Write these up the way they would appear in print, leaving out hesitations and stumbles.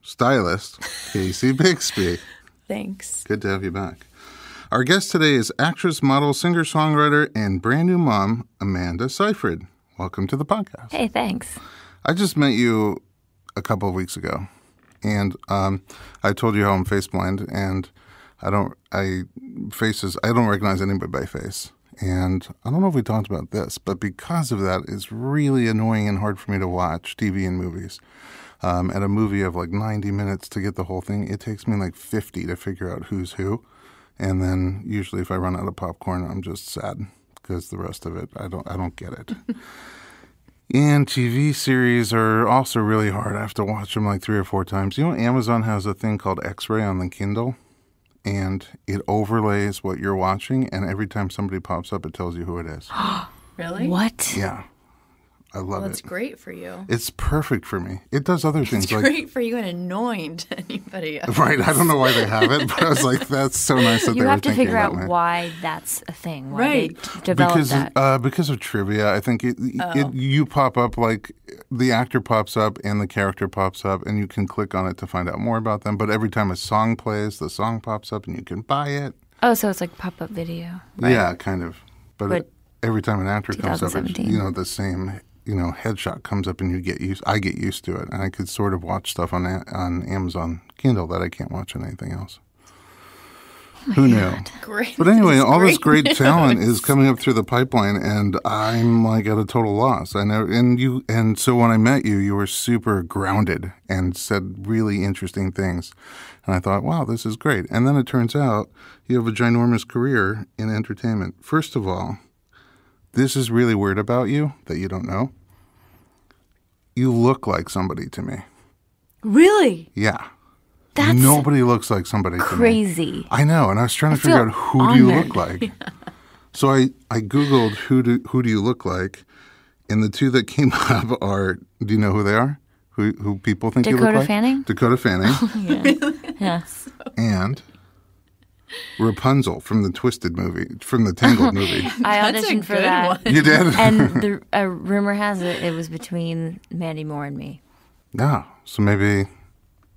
stylist, Kacy Byxbee. Thanks. Good to have you back. Our guest today is actress, model, singer-songwriter, and brand new mom, Amanda Seyfried. Welcome to the podcast. Hey, thanks. I just met you a couple of weeks ago, and I told you how I'm face blind, and I don't recognize anybody by face. And I don't know if we talked about this, but because of that, it's really annoying and hard for me to watch TV and movies. At a movie of like 90 minutes to get the whole thing, it takes me like 50 to figure out who's who. And then usually if I run out of popcorn, I'm just sad because the rest of it, I don't get it. And TV series are also really hard. I have to watch them like 3 or 4 times. You know, Amazon has a thing called X-ray on the Kindle, and it overlays what you're watching, and every time somebody pops up, it tells you who it is. Really? What? Yeah. I love Well, it. it's great for you. It's perfect for me. It does other things. It's great for you and annoying to anybody else. Right. I don't know why they have it, but I was like, that's so nice that You they have were to thinking figure out about me. why that's a thing. Why Right. they developed that. Because of trivia, I think you pop up, like the actor pops up and the character pops up, and you can click on it to find out more about them. But every time a song plays, the song pops up and you can buy it. Oh, so it's like pop-up video. Right. Yeah, kind of. But every time an actor comes up, it's, 2017. the same, headshot comes up, and I get used to it, and I could sort of watch stuff on Amazon Kindle that I can't watch on anything else. Who knew? Great. But anyway, all this great news. talent is coming up through the pipeline, and I'm like at a total loss. And so when I met you, you were super grounded and said really interesting things, and I thought, wow, this is great. And then it turns out you have a ginormous career in entertainment. First of all, this is really weird about you that you don't know. You look like somebody to me. Really? Yeah. That's Nobody looks like somebody to me. crazy. I know, and I was trying to feel figure out who do you honored. look like. So I Googled who do you look like, and the two that came up are, do you know who they are? Who people think you look Dakota like? Fanning? Dakota Fanning. Yeah. And Rapunzel from the Tangled movie. I That's a auditioned for good that. one. You did? And the rumor has it was between Mandy Moore and me. No. So maybe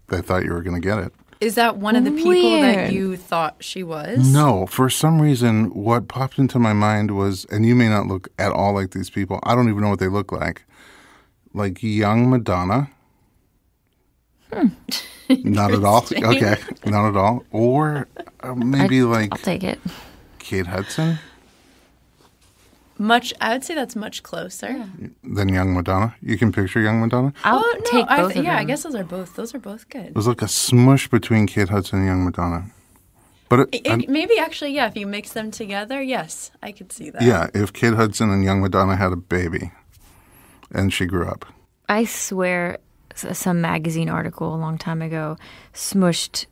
they thought you were going to get it. Is that one of the people that Weird. you thought she was? No. For some reason, what popped into my mind was, and you may not look at all like these people. I don't even know what they look like. Like young Madonna. Not at all. Okay. Not at all. Or maybe I'll take it. Kate Hudson I would say that's much closer. than young Madonna. You can picture young Madonna? I'll Oh, no, take both of them. I guess those are both good. It was like a smush between Kate Hudson and young Madonna. But Maybe actually, yeah, if you mix them together, yes, I could see that. yeah, if Kate Hudson and young Madonna had a baby and she grew up. I swear some magazine article a long time ago smushed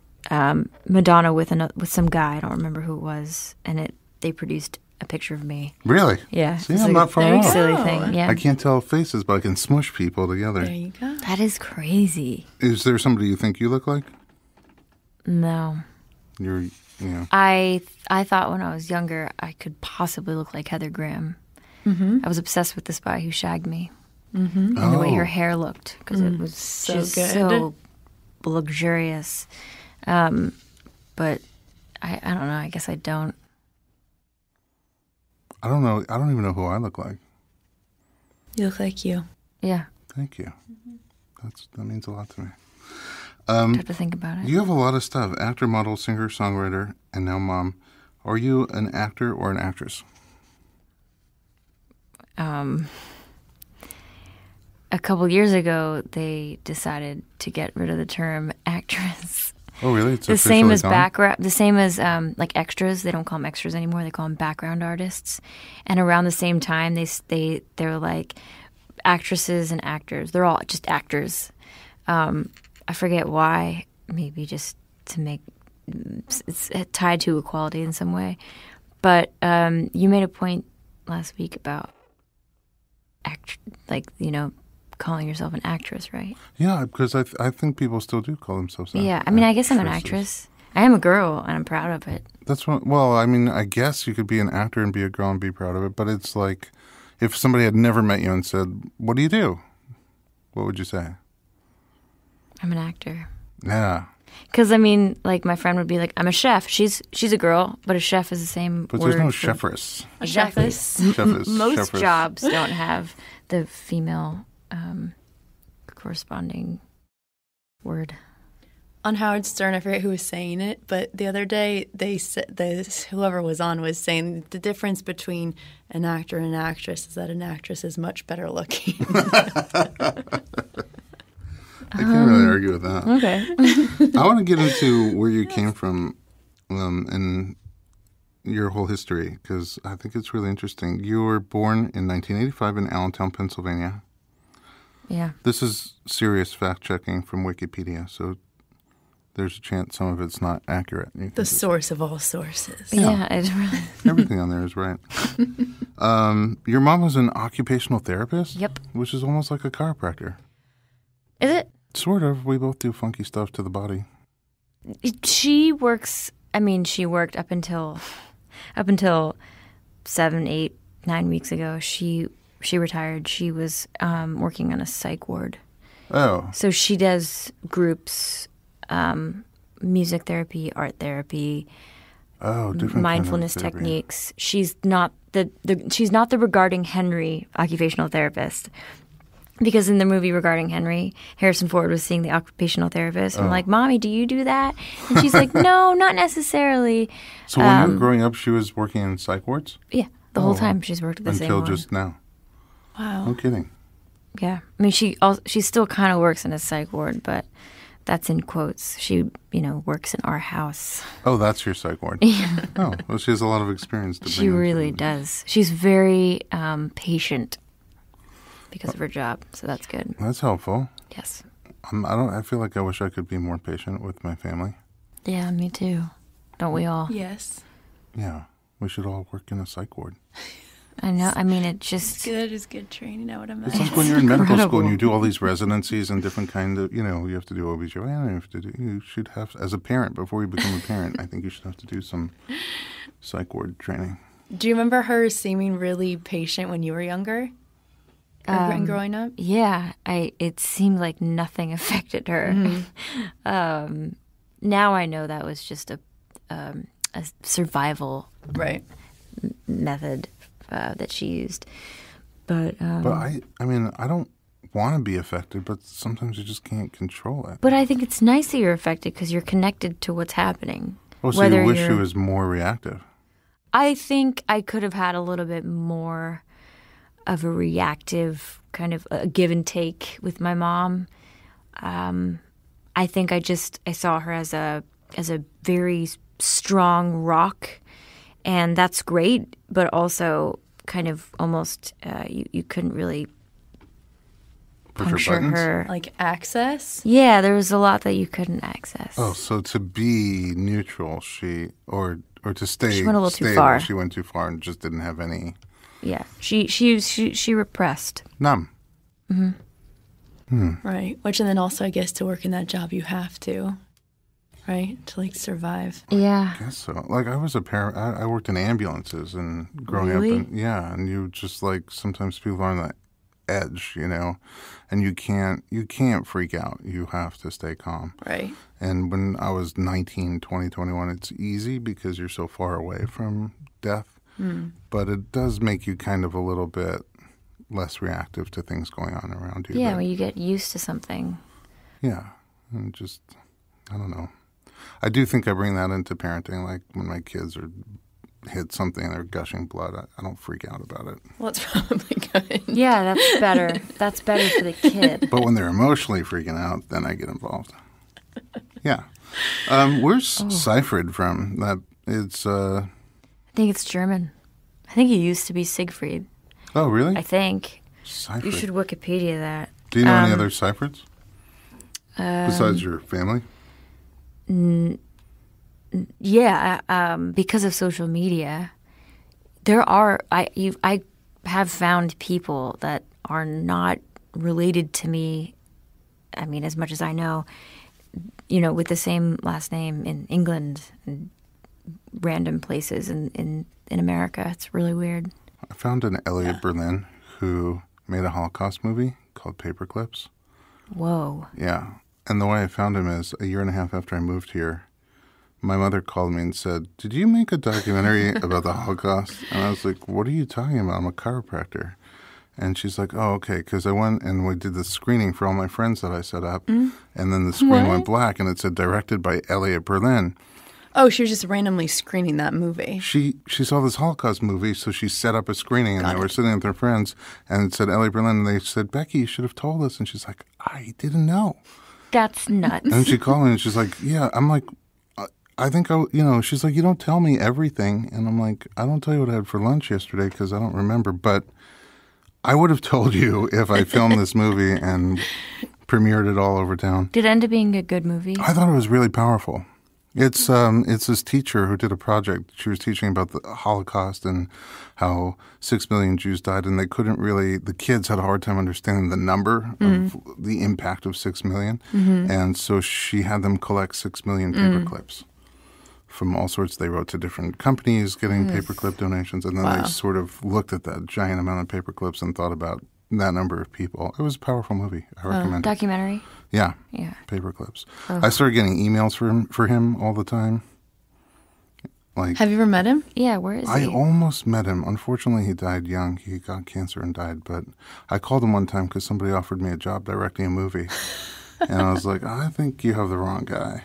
Madonna with some guy. I don't remember who it was. And they produced a picture of me. Really? Yeah. See, It's I'm like not far there you off. go. silly thing. Yeah. I can't tell faces, but I can smush people together. There you go. That is crazy. Is there somebody you think you look like? No. I I thought when I was younger I could possibly look like Heather Graham. Mm-hmm. I was obsessed with the spy who shagged me. Mm-hmm. And the way her hair looked, because it was So just good. so luxurious. But I don't know. I guess I don't. I don't know. I don't even know who I look like. You look like you. Yeah. Thank you. That means a lot to me. I have to think about it. You have a lot of stuff. Actor, model, singer, songwriter, and now mom. Are you an actor or an actress? A couple years ago, they decided to get rid of the term actress. Oh, really? It's The same officially as gone? background. The same as like extras. They don't call them extras anymore. They call them background artists. And around the same time, they're like actresses and actors. They're all just actors. I forget why. Maybe just to make it's tied to equality in some way. But you made a point last week about calling yourself an actress, right? Yeah, because I think people still do call themselves that. Yeah, I mean, I guess I'm an actress. I am a girl, and I'm proud of it. That's what. Well, I mean, I guess you could be an actor and be a girl and be proud of it. But it's like, if somebody had never met you and said, "What do you do?" What would you say? I'm an actor. Yeah. Because, I mean, like, my friend would be like, I'm a chef. She's a girl, but a chef is the same But word. there's no for- chefress. Exactly. Chefess, Most chefress. jobs don't have the female corresponding word. On Howard Stern, I forget who was saying it, but the other day they said whoever was on was saying the difference between an actor and an actress is that an actress is much better looking. I can't really argue with that. Okay. I want to get into where you came from and your whole history, because I think it's really interesting. You were born in 1985 in Allentown, Pennsylvania. Yeah. This is serious fact-checking from Wikipedia, so there's a chance some of it's not accurate. The source of all sources. Yeah, it's really. Everything on there is right. Your mom was an occupational therapist? Yep. Which is almost like a chiropractor. Is it? Sort of. We both do funky stuff to the body. She works. I mean, she worked up until 7, 8, 9 weeks ago. She retired. She was working on a psych ward. Oh. So she does groups, music therapy, art therapy, different mindfulness kind of therapy. techniques. She's not the Regarding Henry occupational therapist. Because in the movie Regarding Henry, Harrison Ford was seeing the occupational therapist. I'm like, Mommy, do you do that? And she's like, no, not necessarily. So when you were growing up, she was working in psych wards? Yeah, the whole time she's worked at the same Until one. just now. Wow. No kidding. Yeah. I mean, she still kind of works in a psych ward, but that's in quotes. She, works in our house. Oh, that's your psych ward? Yeah. Oh, well, she has a lot of experience to bring She into really it. does. She's very patient because of her job, so that's good. That's helpful. Yes. I feel like I wish I could be more patient with my family. Yeah, me too. Don't we all? Yes. Yeah. We should all work in a psych ward. I know. I mean, it just... Good is good training, I would It's imagine. like when you're in medical school incredible. and you do all these residencies and different kind of, you have to do OBGYN, you should have, as a parent, before you become a parent, I think you should have to do some psych ward training. Do you remember her seeming really patient when you were younger? Or growing up? Yeah, it seemed like nothing affected her. Mm-hmm. Now I know that was just a survival Right. method that she used. But But I mean, I don't want to be affected, but sometimes you just can't control it. but I think it's nice that you're affected because you're connected to what's happening. Oh, so Whether you wish she you're- was more reactive? I think I could have had a little bit more of a reactive kind of a give and take with my mom. I think I saw her as a very strong rock, and that's great. But also, kind of almost you couldn't really Push her puncture buttons? her. Like access? Yeah, there was a lot that you couldn't access. Oh, so to be neutral, or to stay, She went a little too stable, far. she went too far and just didn't have any. Yeah, she repressed. Numb. Right. Which, and then also, I guess, to work in that job, you have to, right? To, like, survive. Yeah. I guess so. Like I was a parent. I worked in ambulances and growing Really? up, and you just like sometimes people are on the edge, and you can't freak out. You have to stay calm. Right. And when I was 19, 20, 21, it's easy because you're so far away from death. But it does make you kind of a little bit less reactive to things going on around you. Yeah, But, when you get used to something. yeah. And just, I don't know. I do think I bring that into parenting, like when my kids hit something and they're gushing blood, I don't freak out about it. Well, it's probably good. Yeah, that's better. That's better for the kid. But when they're emotionally freaking out, then I get involved. Yeah. Where's Seyfried from? That it's. I think it's German. I think it used to be Siegfried. Oh, really? I think. Seyfried. You should Wikipedia that. Do you know any other Seyfrieds besides your family? Yeah, because of social media, I have found people that are not related to me. I mean, as much as I know, with the same last name in England and random places in America. It's really weird. I found an Elliot Berlin who made a Holocaust movie called Paperclips. Whoa. Yeah. And the way I found him is a year and a half after I moved here, my mother called me and said, "Did you make a documentary about the Holocaust?" And I was like, "What are you talking about? I'm a chiropractor." And she's like, "Oh, okay," because I went and we did the screening for all my friends that I set up, and then the screen went black, and it said directed by Elliot Berlin. Oh, she was just randomly screening that movie. She saw this Holocaust movie, so she set up a screening, and they were sitting with their friends, and it said Elliot Berlin, and they said, "Becky, you should have told us." And she's like, "I didn't know." That's nuts. And she called me, and she's like, "Yeah." I'm like, I think she's like, "You don't tell me everything." And I'm like, "I don't tell you what I had for lunch yesterday because I don't remember. But I would have told you if I filmed this movie and premiered it all over town." Did it end up being a good movie? I thought it was really powerful. It's this teacher who did a project. She was teaching about the Holocaust and how 6 million Jews died, and the kids had a hard time understanding the number of the impact of 6 million. And so she had them collect 6 million paper clips from all sorts. They wrote to different companies getting paperclip donations, and then they sort of looked at that giant amount of paper clips and thought about that number of people. It was a powerful movie. I recommend it. Documentary? Yeah. Paper clips. I started getting emails for him all the time. Like, have you ever met him? Yeah, where is he? I almost met him. Unfortunately, he died young. He got cancer and died. But I called him one time because somebody offered me a job directing a movie. And I was like, "I think you have the wrong guy."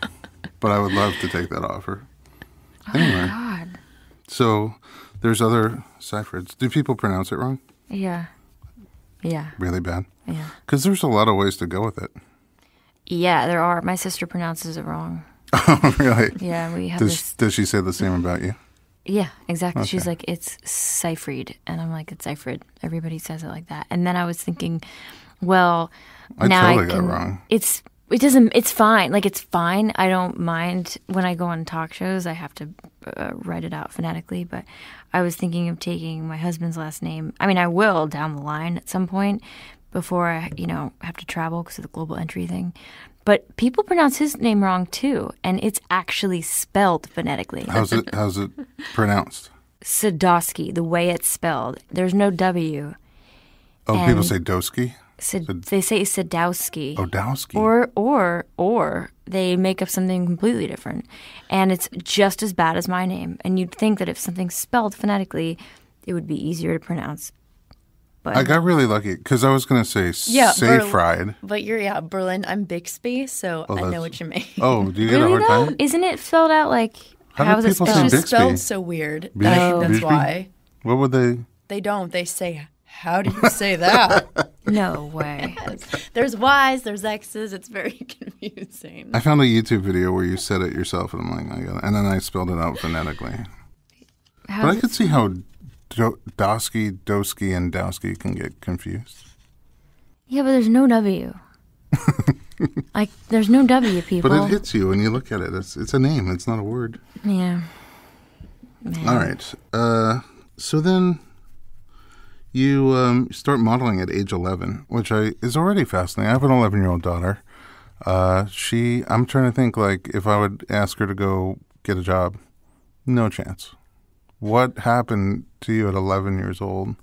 But I would love to take that offer. Anyway. My God. So there's other Seyfrieds. Do people pronounce it wrong? Yeah. Yeah. Really bad? Yeah. Because there's a lot of ways to go with it. Yeah, there are. My sister pronounces it wrong. Oh, really? Yeah, we have Does she say the same about you? Yeah, exactly. Okay. She's like, "It's Seyfried." And I'm like, "It's Seyfried." Everybody says it like that. And then I was thinking, well, now I totally got it wrong. It's fine. Like, it's fine. I don't mind when I go on talk shows. I have to write it out phonetically. But I was thinking of taking my husband's last name. I mean, I will down the line at some point before I, have to travel because of the global entry thing. But people pronounce his name wrong too, and it's actually spelled phonetically. How's it pronounced? Sadowski, the way it's spelled. There's no W. Oh, And people say Doski? They say Sadowski. Oh, Dowski. Or they make up something completely different. And it's just as bad as my name. And you'd think that if something's spelled phonetically, it would be easier to pronounce. But I got really lucky because I was going to say Seyfried. But you're, Berlin. I'm Byxbee, so I know what you mean. Oh, do you get really, a hard time? Isn't it spelled out like, how is it people spelled? say It's just Byxbee? spelled so weird. That's Byxbee? why. What would they? They don't. They say, "How do you say that?" No way. There's Y's, there's X's. It's very confusing. I found a YouTube video where you said it yourself, and I'm like, I got it. And then I spelled it out phonetically. But I could see how Dosky, and Dowski can get confused. Yeah, but there's no W. Like, there's no W, people. But it hits you when you look at it. It's a name. It's not a word. Yeah. Man. All right. So then you start modeling at age 11, which is already fascinating. I have an 11-year-old daughter. I'm trying to think, like, if I would ask her to go get a job, no chance. What happened to you at 11 years old?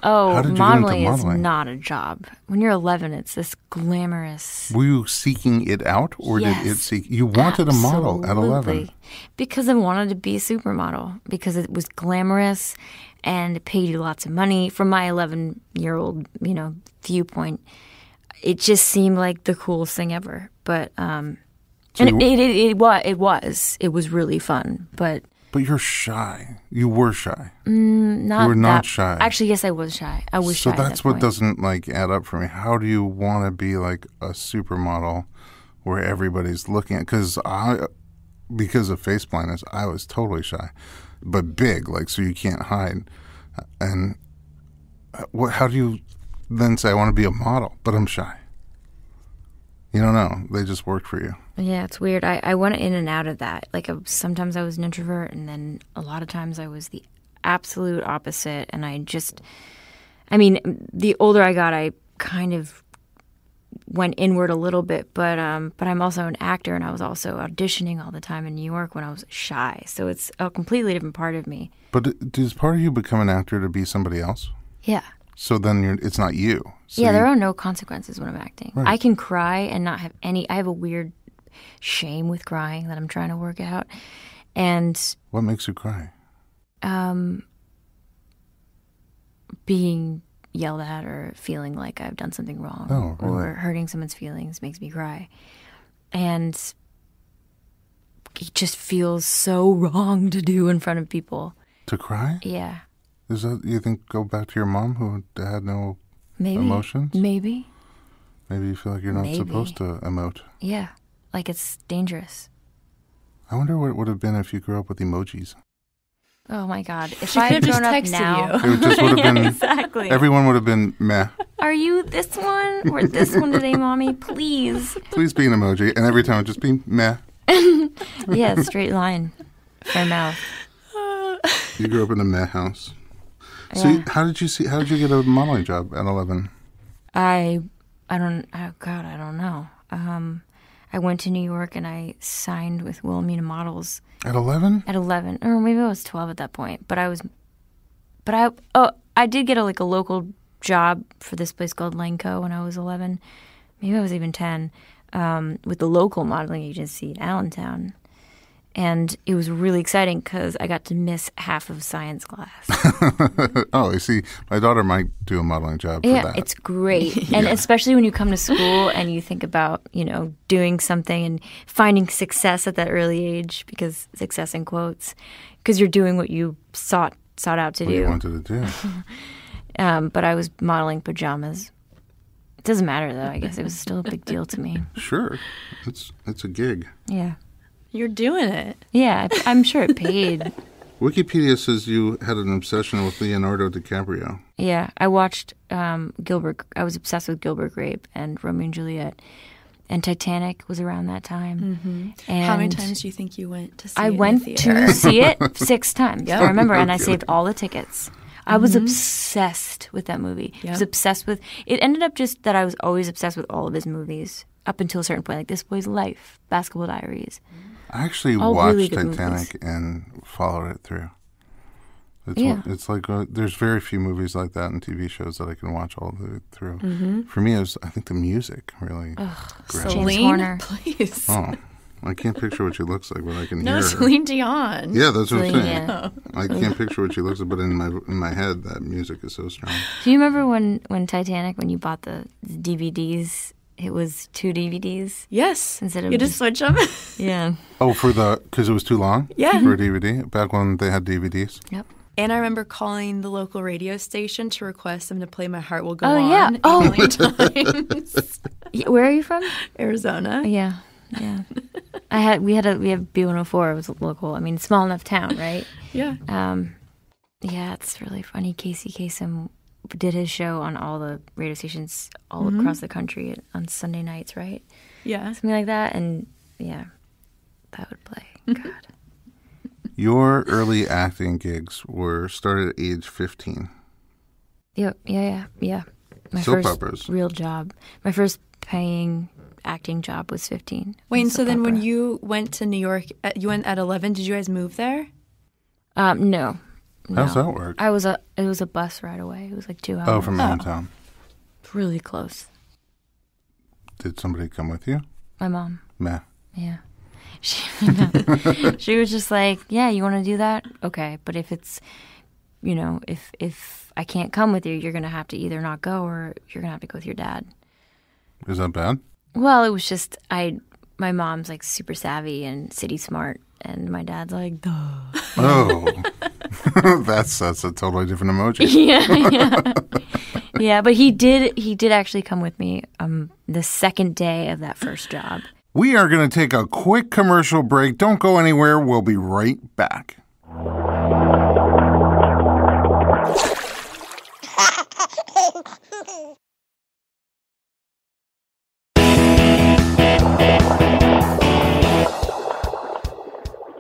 Oh, How did you modeling get into is modeling? not a job. When you're 11, it's this glamorous. Were you seeking it out, or Yes, did it seek? You wanted a model at 11. absolutely. Because I wanted to be a supermodel, because it was glamorous and it paid you lots of money. From my 11-year-old, viewpoint, it just seemed like the coolest thing ever. But and it was really fun. But you're shy. You were shy. not you were not that, shy. Actually, yes, I was shy. I was shy. So that's at that what point. doesn't add up for me. How do you want to be like a supermodel where everybody's looking at? Because of face blindness, I was totally shy, but big, so you can't hide. And how do you then say I want to be a model, but I'm shy? You don't know. They just worked for you. Yeah, it's weird. I went in and out of that. Sometimes I was an introvert, and then a lot of times I was the absolute opposite. And the older I got, I kind of went inward a little bit. But I'm also an actor, and I was also auditioning all the time in New York when I was shy. So it's a completely different part of me. But does part of you become an actor to be somebody else? Yeah. So then it's not you. So yeah, there are no consequences when I'm acting. Right. I can cry and not have any. I have a weird shame with crying that I'm trying to work out. And what makes you cry? Being yelled at or feeling like I've done something wrong Oh, really? or hurting someone's feelings makes me cry. And it just feels so wrong to do in front of people. To cry? Yeah. Is that, you think, go back to your mom who had no Maybe. emotions? Maybe. Maybe you feel like you're not supposed to emote. Yeah. Like it's dangerous. I wonder what it would have been if you grew up with emojis. Oh my God. If She I had could've just grown up texted now. you. It just would have been, Exactly. everyone would have been meh. Are you this one or this one today, Mommy? Please. Please be an emoji. And every time it would just be meh. Yeah, straight line. Fair mouth. You grew up in a meh house. So Yeah. how did you get a modeling job at 11? I don't know. I went to New York and I signed with Wilhelmina Models At 11? at 11, or maybe I was 12 at that point. But I did get a local job for this place called Lenco when I was 11. Maybe I was even 10, with the local modeling agency in Allentown. And it was really exciting because I got to miss half of science class. Oh, I see. My daughter might do a modeling job for Yeah, that. it's great. And especially when you come to school and you think about, doing something and finding success at that early age, because success in quotes, because you're doing what you sought out to what do. you wanted to do. But I was modeling pajamas. It doesn't matter, though. I guess it was still a big deal to me. Sure. It's a gig. Yeah. You're doing it. Yeah, I'm sure it paid. Wikipedia says you had an obsession with Leonardo DiCaprio. Yeah, I watched Gilbert. I was obsessed with Gilbert Grape and Romeo and Juliet, and Titanic was around that time. Mm-hmm. And how many times do you think you went to see I it went in the theater? to see it 6 times. Yep. I remember, and I Okay. saved all the tickets. I was obsessed with that movie. I was Yep. obsessed with it. Ended up just that I was always obsessed with all of his movies up until a certain point, like This Boy's Life, Basketball Diaries. I actually All watched really good Titanic movies. and followed it through. Yeah. It's like there's very few movies like that and TV shows that I can watch all the way through. Mm-hmm. For me, I think the music really grabbed me. James Celine, Horner. please. Oh, I can't picture what she looks like, but I can No, hear her. Celine Dion. Yeah, that's what I'm Celine, saying. yeah. I can't picture what she looks like, but in my head, that music is so strong. Do you remember when Titanic, when you bought the DVDs, it was 2 DVDs? Yes. Instead of you just switch them. Yeah. Oh, because it was too long? Yeah. For a DVD? Back when they had DVDs? Yep. And I remember calling the local radio station to request them to play My Heart Will Go Oh, On yeah. a Oh. million times. Where are you from? Arizona. Yeah. Yeah. We have B104. It was local. I mean, small enough town, right? Yeah. Yeah, it's really funny. Casey Kasem did his show on all the radio stations all across the country on Sunday nights, right? Yeah. Something like that. And yeah, that would play. God. Your early acting gigs started at age 15. Yeah. My Soap first operas. real job. My first paying acting job was 15. Wayne, in so soap then when opera. you went to New York, you went at 11. Did you guys move there? No. How's that work? It was a bus ride away. It was like 2 hours. Oh, from hometown. Really close. Did somebody come with you? My mom. Meh. Yeah. She was just like, yeah, you want to do that? Okay. But if it's, if I can't come with you, you're going to have to either not go or you're going to have to go with your dad. Is that bad? Well, it was just, my mom's like super savvy and city smart. And my dad's like, duh. Oh. That's a totally different emoji. Yeah, but he did actually come with me the second day of that first job. We are going to take a quick commercial break. Don't go anywhere. We'll be right back.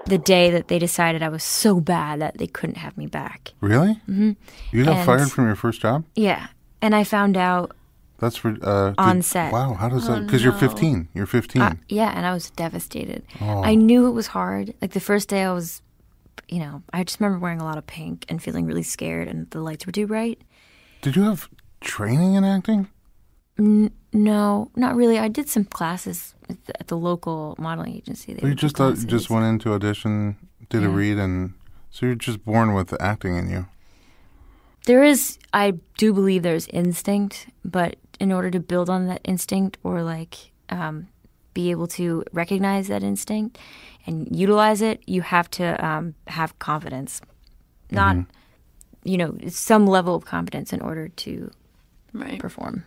The day that they decided I was so bad that they couldn't have me back. Really? Mm-hmm. You got And- fired from your first job? Yeah, and I found out That's for on set. Wow, how does that? Because you're 15. You're 15. Yeah, and I was devastated. Oh. I knew it was hard. Like the first day I was, I just remember wearing a lot of pink and feeling really scared and the lights were too bright. Did you have training in acting? No, not really. I did some classes at the local modeling agency. You just went into audition, did a read, and so you're just born with the acting in you. I do believe there's instinct, but in order to build on that instinct or like be able to recognize that instinct and utilize it, you have to have confidence, not, some level of confidence in order to perform.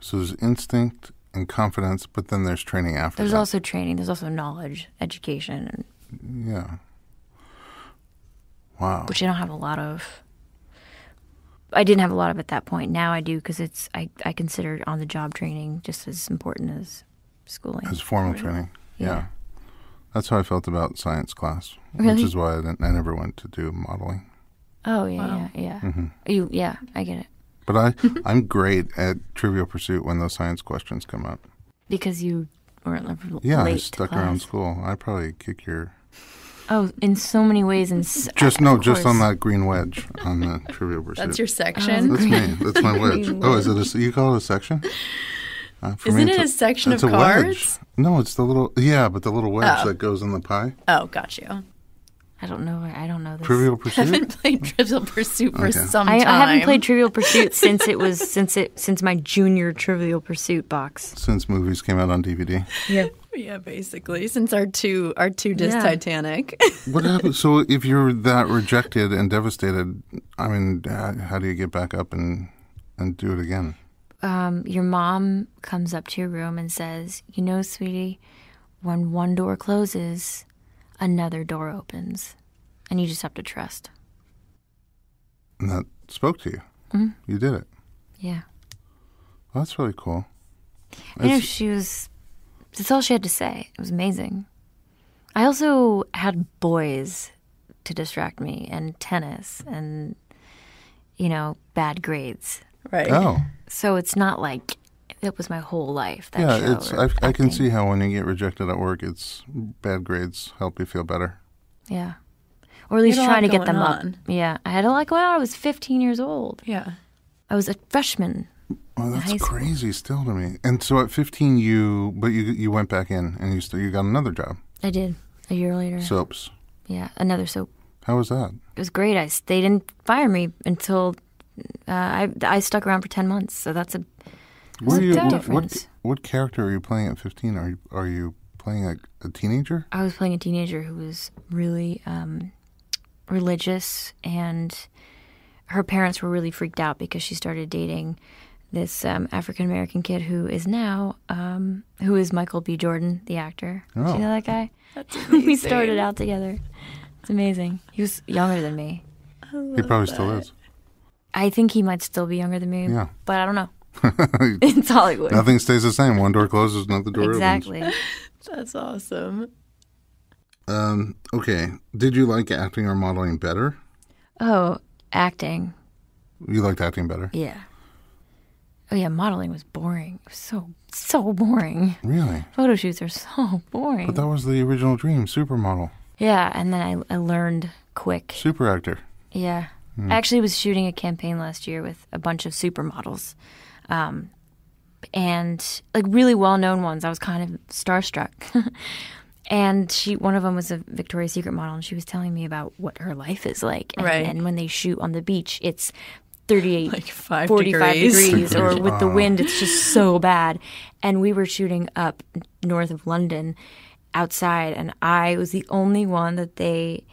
So there's instinct and confidence, but then there's training after that. There's also training. There's also knowledge, education. Yeah. Wow. Which I don't have a lot of. I didn't have a lot of at that point. Now I do because I consider on-the-job training just as important as schooling. As formal training. Yeah. That's how I felt about science class, really? Which is why I never went to do modeling. Oh, yeah, yeah. Mm-hmm. I get it. But I'm great at Trivial Pursuit when those science questions come up. Because you weren't late I stuck around school. I probably kick your... Oh, in so many ways. Just on that green wedge on the Trivial Pursuit. That's your section? That's me. That's my wedge. Oh, is it you call it a section? Isn't it a section of cards? No, it's the little... Yeah, but the little wedge that goes in the pie. Oh, got you. I don't know this. Trivial Pursuit? I haven't played Trivial Pursuit for some time. I haven't played Trivial Pursuit since my junior Trivial Pursuit box. Since movies came out on DVD. Yeah. Yeah, basically. Since our two disc Titanic. What happened? So if you're that rejected and devastated, I mean, how do you get back up and do it again? Your mom comes up to your room and says, sweetie, when one door closes, another door opens, and you just have to trust. And that spoke to you. Mm-hmm. You did it. Yeah. Well, that's really cool. That's all she had to say. It was amazing. I also had boys to distract me, and tennis, and, bad grades. Right. Oh. So it's not like it was my whole life. I can see how when you get rejected at work, it's bad grades help you feel better. Yeah. Or at least trying to get them on. up. Yeah. I had a lot going on. I was 15 years old. Yeah. I was a freshman. Oh, that's crazy still to me. And so at 15, you went back in and you got another job. I did. A year later. Soaps. Yeah. Another soap. How was that? It was great. They didn't fire me until I stuck around for 10 months. So that's a difference. What character are you playing at 15? Are you playing a teenager? I was playing a teenager who was really religious, and her parents were really freaked out because she started dating this African-American kid who is now, who is Michael B. Jordan, the actor. Oh. Do you know that guy? That's amazing. We started out together. It's amazing. He was younger than me. He probably still is. I think he might still be younger than me, but I don't know. It's It's Hollywood. Nothing stays the same. One door closes, another door opens. Exactly. That's awesome. Okay. Did you like acting or modeling better? Oh, acting. You liked acting better? Yeah. Oh, yeah, modeling was boring. It was so boring. Really? Photo shoots are so boring. But that was the original dream, supermodel. Yeah, and then I learned quick. Super actor. Yeah. I actually was shooting a campaign last year with a bunch of supermodels. And like really well-known ones. I was kind of starstruck. And one of them was a Victoria's Secret model, and she was telling me about what her life is like. And when they shoot on the beach, it's 38, like 45 degrees. Or with the wind, it's just so bad. And we were shooting up north of London outside, and I was the only one that they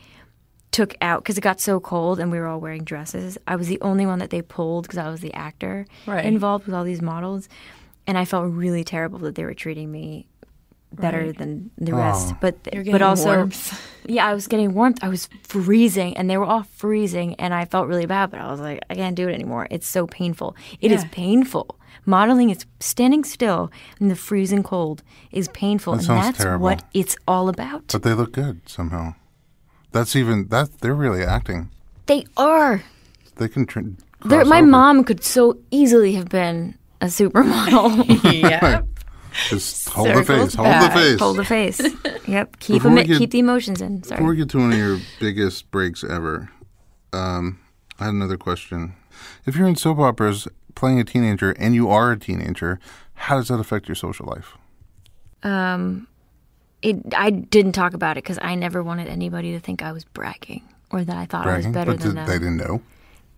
took out because it got so cold and we were all wearing dresses. I was the only one that they pulled because I was the actor involved with all these models. And I felt really terrible that they were treating me better than the rest. But also, warmth. Yeah, I was getting warmth. I was freezing, and they were all freezing, and I felt really bad. But I was like, I can't do it anymore. It's so painful. It is painful. Modeling is standing still in the freezing cold is painful, and that's terrible. What it's all about. But they look good somehow. They're really acting. They are. They can. My mom could so easily have been a supermodel. Yeah. Just hold the face. Hold the face. Yep. Keep the emotions in. Sorry. Before we get to one of your biggest breaks ever, I had another question. If you're in soap operas playing a teenager and you are a teenager, how does that affect your social life? I didn't talk about it because I never wanted anybody to think I was bragging or that I thought I was better than them. They didn't know?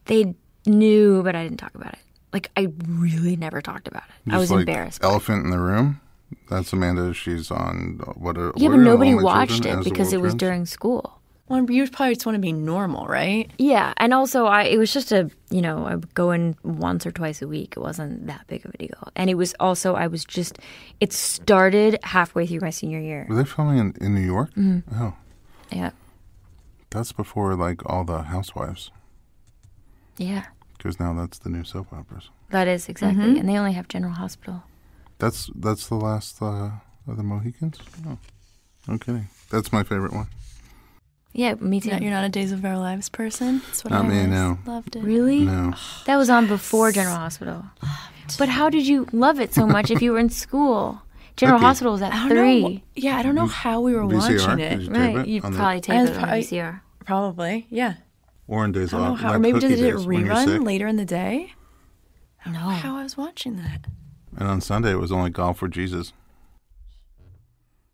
They knew, but I didn't talk about it. Like, I really never talked about it. I was embarrassed. Elephant in the room? That's Amanda. She's on what? Yeah, but nobody watched it because it was during school. Well, you probably just want to be normal, right? Yeah, and also it was just I would go in once or twice a week. It wasn't that big of a deal. And it was also, it started halfway through my senior year. Were they filming in New York? Mm-hmm. Oh. Yeah. That's before, like, all the Housewives. Yeah. Because now that's the new soap operas. That is, exactly. Mm-hmm. And they only have General Hospital. That's the last of the Mohicans? Oh, no kidding. That's my favorite one. Yeah, me too. You're not a Days of Our Lives person? That's what not I me, no. Loved it. Really? No. That was on before General Hospital. But how did you love it so much if you were in school? General Hospital was at 3. Yeah, I don't know how we were VCR? watching Did it. you tape Right, it you'd on probably tape it on VCR. Probably, yeah. Or in Days I don't know Off. how, Like or maybe Cookie did it Days when you're sick. rerun later in the day? I don't know No. how I was watching that. And on Sunday, it was only Golf for Jesus.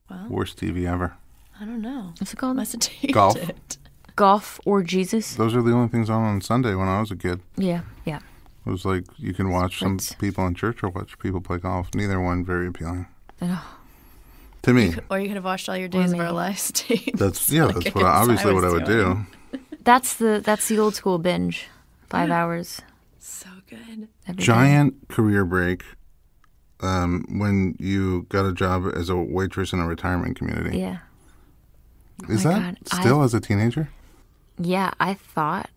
Well, Worst TV ever. I don't know. What's it called? Must have taped Golf. it. Golf or Jesus? Those are the only things on Sunday when I was a kid. Yeah, yeah. It was like you can watch some people in church or watch people play golf. Neither one very appealing. To me. Or you could have watched all your Days of Our Lives tapes. That's obviously what I would do. That's the old school binge. 5 hours. So good. Giant career break when you got a job as a waitress in a retirement community. Yeah. Is that still as a teenager? Yeah, I thought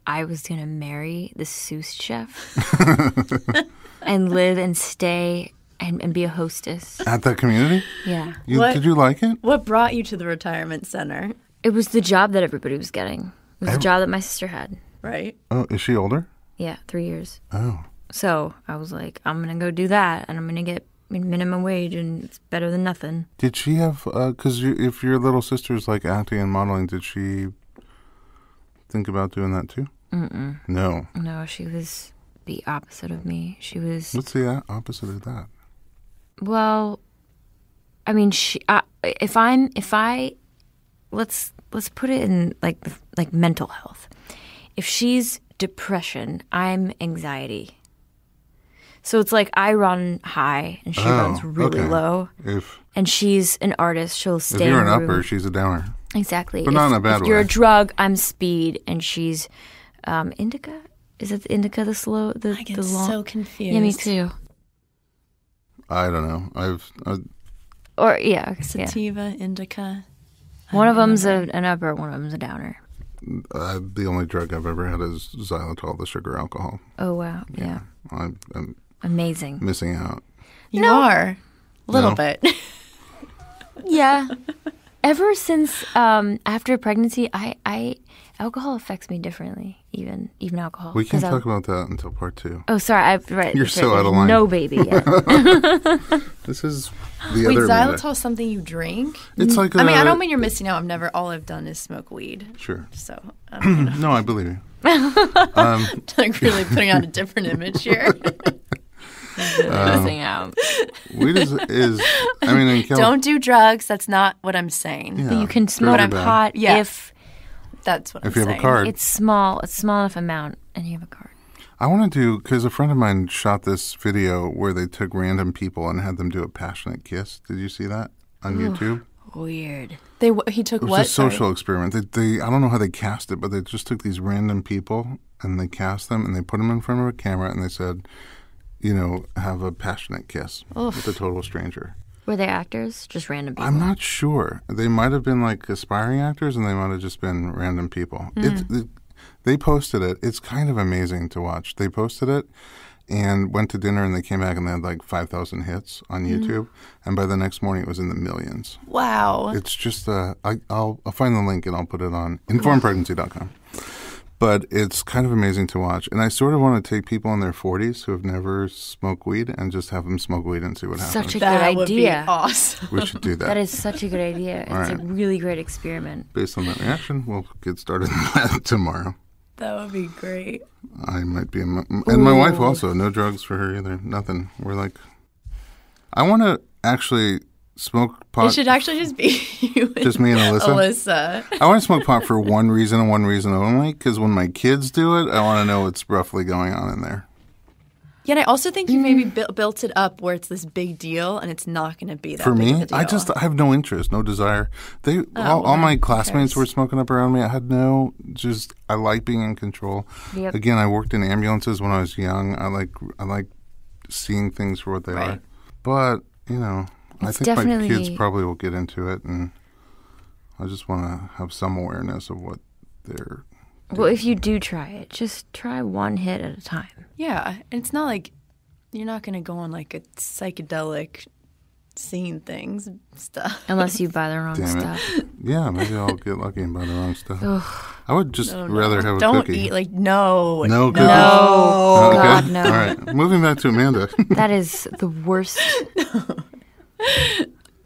I was going to marry the sous chef and live and stay and be a hostess. At that community? Yeah. Did you like it? What brought you to the retirement center? It was the job that everybody was getting. It was the job that my sister had. Right. Oh, is she older? Yeah, 3 years. Oh. So I was like, I'm going to go do that, and I'm going to get minimum wage, and it's better than nothing. Did she have, because if your little sister's like acting and modeling, did she think about doing that too? Mm-mm. No. No, she was the opposite of me. She was... What's the opposite of that? Well, I mean, let's put it in like mental health. If she's depression, I'm anxiety. So it's like I run high and she runs really low. And she's an artist, she'll stay If you're in an the upper, room. she's a downer. Exactly. But not in a bad way. If you're a drug, I'm speed, and she's indica. Is it the indica, the slow, I get the long? so confused. Yeah, me too. I don't know. Or yeah, sativa, indica. One of them's an upper, one of them's a downer. The only drug I've ever had is xylitol, the sugar alcohol. Oh wow, yeah. I'm amazing. Missing out. You are a little bit. Yeah. Ever since after pregnancy, I alcohol affects me differently. Even alcohol. We can't talk about that until part 2. Oh, sorry. You're so out of line. No baby yet. This is the Wait, other. xylitol is something you drink? It's like I mean, I don't mean you're missing out. All I've done is smoke weed. Sure. So. No, I believe you. Like really putting out a different image here. Missing out. Weed is I mean, in California. Don't do drugs. That's not what I'm saying. Yeah, But you can smoke pot if that's what I'm if you saying. have a card. It's small enough amount, and you have a card. I want to do, because a friend of mine shot this video where they took random people and had them do a passionate kiss. Did you see that on YouTube? Weird. He took It was what? a social experiment. They I don't know how they cast it, but they just took these random people and they cast them and they put them in front of a camera and they said, have a passionate kiss with a total stranger. Were they actors? Just random people? I'm not sure. They might have been like aspiring actors and they might have just been random people. They posted it. It's kind of amazing to watch. They posted it and went to dinner and they came back and they had like 5,000 hits on YouTube. And by the next morning it was in the millions. Wow. It's just, I'll find the link and I'll put it on informedpregnancy.com. But it's kind of amazing to watch. And I sort of want to take people in their 40s who have never smoked weed and just have them smoke weed and see what happens. Such a good idea. Would be awesome. We should do that. That is such a good idea. It's right. a really great experiment. Based on that reaction, we'll get started on that tomorrow. That would be great. I might be, and my wife also. No drugs for her either. Nothing. We're like, I want to actually smoke pot. It should actually just be you and Just me and Alyssa. Alyssa. I want to smoke pot for one reason and one reason only. Because when my kids do it, I want to know what's roughly going on in there. Yeah, and I also think you maybe built it up where it's this big deal, and it's not going to be that For big me, of a deal. I have no interest, no desire. All my classmates were smoking up around me. I had I like being in control. Yep. Again, I worked in ambulances when I was young. I like seeing things for what they are. But, I think my kids probably will get into it, and I just want to have some awareness of what they're doing. Well, if you do try it, just try one hit at a time. Yeah, and it's not like you're not going to go on like a psychedelic seeing things stuff. Unless you buy the wrong stuff. Yeah, maybe I'll get lucky and buy the wrong stuff. I would just rather have a Don't cookie. Don't eat, no. No cookies? No. Okay. God, no. All right, moving back to Amanda. That is the worst.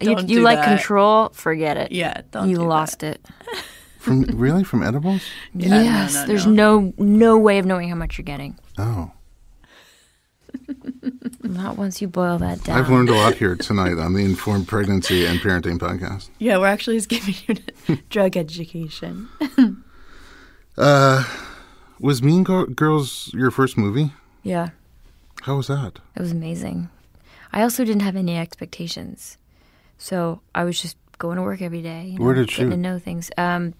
Don't you do like that. control? Forget it. Yeah, don't You do lost it. From edibles? Yeah, Yes. There's no way of knowing how much you're getting. Oh. Not once you boil that down. I've learned a lot here tonight on the Informed Pregnancy and Parenting podcast. Yeah, we're actually just giving you drug education. Was Mean Girls your first movie? Yeah. How was that? It was amazing. I also didn't have any expectations. So I was just going to work every day. Where did you getting shoot? to know things.